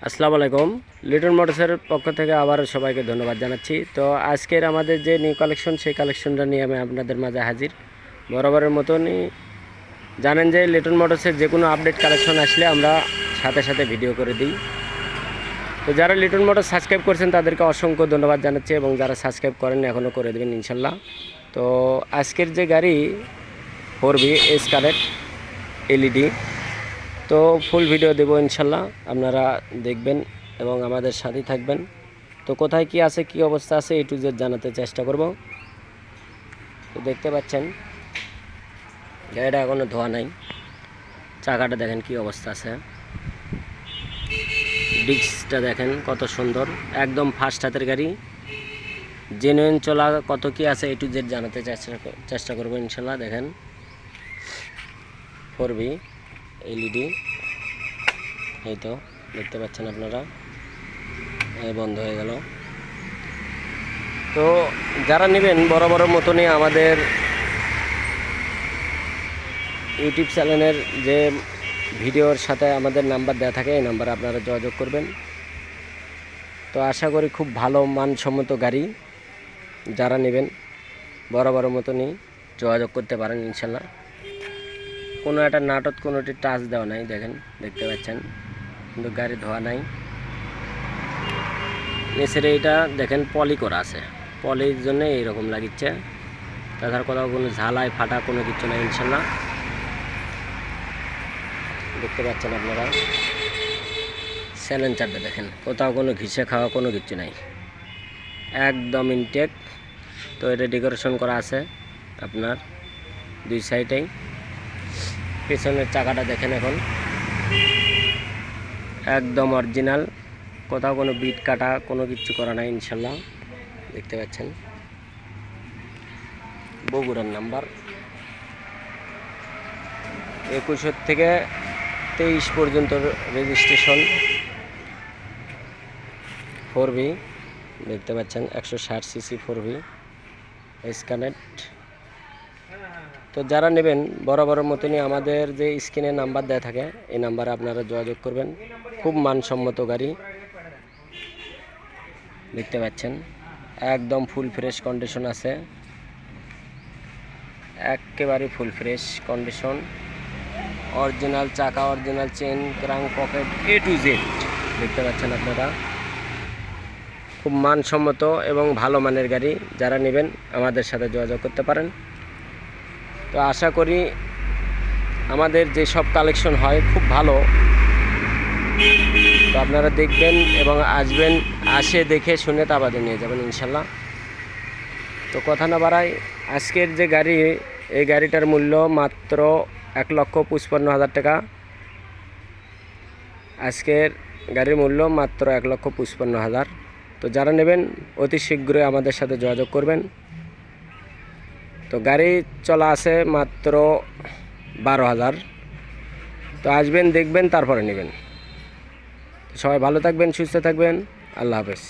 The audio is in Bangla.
আসসালামু আলাইকুম। লিটন মোটরসের পক্ষ থেকে আবার সবাইকে ধন্যবাদ জানাচ্ছি। তো আজকের আমাদের যে নিউ কালেকশন, সেই কালেকশনটা নিয়ে আমি আপনাদের মাঝে হাজির। বরাবরের মতনই জানেন যে লিটন মোটরসের যে কোনো আপডেট কালেকশন আসলে আমরা সাথে সাথে ভিডিও করে দিই। তো যারা লিটন মোটর সাবস্ক্রাইব করছেন তাদেরকে অসংখ্য ধন্যবাদ জানাচ্ছি, এবং যারা সাবস্ক্রাইব করেন এখনও করে দেবেন ইনশাল্লাহ। তো আজকের যে গাড়ি 4B এসকালেট এলইডি, তো ফুল ভিডিও দেবো ইনশাল্লাহ, আপনারা দেখবেন এবং আমাদের সাথেই থাকবেন। তো কোথায় কি আছে, কি অবস্থা আছে, A to Z জানাতে চেষ্টা করব। তো দেখতে পাচ্ছেন গাড়িটা এখনও ধোয়া নাই, চাকাটা দেখেন কি অবস্থা আছে, ডিস্কটা দেখেন কত সুন্দর, একদম ফার্স্ট হাতের গাড়ি, জেনুইন চলা, কত কি আছে A to Z জানাতে চেষ্টা করব ইনশাল্লাহ। দেখেন 4B এলইডি, এই তো দেখতে পাচ্ছেন আপনারা, বন্ধ হয়ে গেল। তো যারা নেবেন বরাবরের মতনই আমাদের ইউটিউব চ্যানেলের যে ভিডিওর সাথে আমাদের নাম্বার দেওয়া থাকে, এই নাম্বারে আপনারা যোগাযোগ করবেন। তো আশা করি খুব ভালো মানসম্মত গাড়ি, যারা নেবেন বরাবরের মতনই যোগাযোগ করতে পারেন ইনশাল্লাহ। কোনো একটা নাটক, কোনোটি টাচ দেওয়া নাই, দেখেন দেখতে পাচ্ছেন, কিন্তু গাড়ি ধোয়া নাই। নিচের এইটা দেখেন পলি করা আছে, পলির জন্য এইরকম লাগিচ্ছে, তাছাড়া কোথাও কোনো ঝালাই ফাটা কোনো কিছু নাই ইনশাল্লাহ। দেখতে পাচ্ছেন আপনারা স্যালেন্সারটা দেখেন, কোথাও কোনো ঘিসে খাওয়া কোনো কিছু নাই, একদম ইনটেক। তো এটা ডেকোরেশন করা আছে আপনার দুই সাইডেই। পেছনের চাকাটা দেখেন এখন একদম অরিজিনাল, কোথাও কোনো বিট কাটা কোনো কিছু করা নাই ইনশাল্লাহ। দেখতে পাচ্ছেন বগুড়ার নাম্বার, 21 থেকে 23 পর্যন্ত রেজিস্ট্রেশন। 4B দেখতে পাচ্ছেন 160 সিসি 4B এসকালেট। তো যারা নেবেন বরাবরের মতনই আমাদের যে স্ক্রিনে নাম্বার দেওয়া থাকে, এই নাম্বারে আপনারা যোগাযোগ করবেন। খুব মানসম্মত গাড়ি, দেখতে পাচ্ছেন একদম ফুল ফ্রেশ কন্ডিশন আছে, একেবারে ফুল ফ্রেশ কন্ডিশন, অরিজিনাল চাকা, original chain, crank pocket, A to Z দেখতে পাচ্ছেন আপনারা। খুব মানসম্মত এবং ভালো মানের গাড়ি, যারা নেবেন আমাদের সাথে যোগাযোগ করতে পারেন। তো আশা করি আমাদের যে সব কালেকশন হয় খুব ভালো, তো আপনারা দেখবেন এবং আসবেন, আসে দেখে শুনে তারপরে নিয়ে যাবেন ইনশাল্লাহ। তো কথা না বাড়াই, আজকের যে গাড়ি, এই গাড়িটার মূল্য মাত্র 1,55,000 টাকা। আজকের গাড়ির মূল্য মাত্র 1,55,000। তো যারা নেবেন অতি শীঘ্রই আমাদের সাথে যোগাযোগ করবেন। তো গাড়ি চলা আছে মাত্র 12,000। তো আসবেন, দেখবেন, তারপরে নেবেন। সবাই ভালো থাকবেন, সুস্থ থাকবেন, আল্লাহ হাফেজ।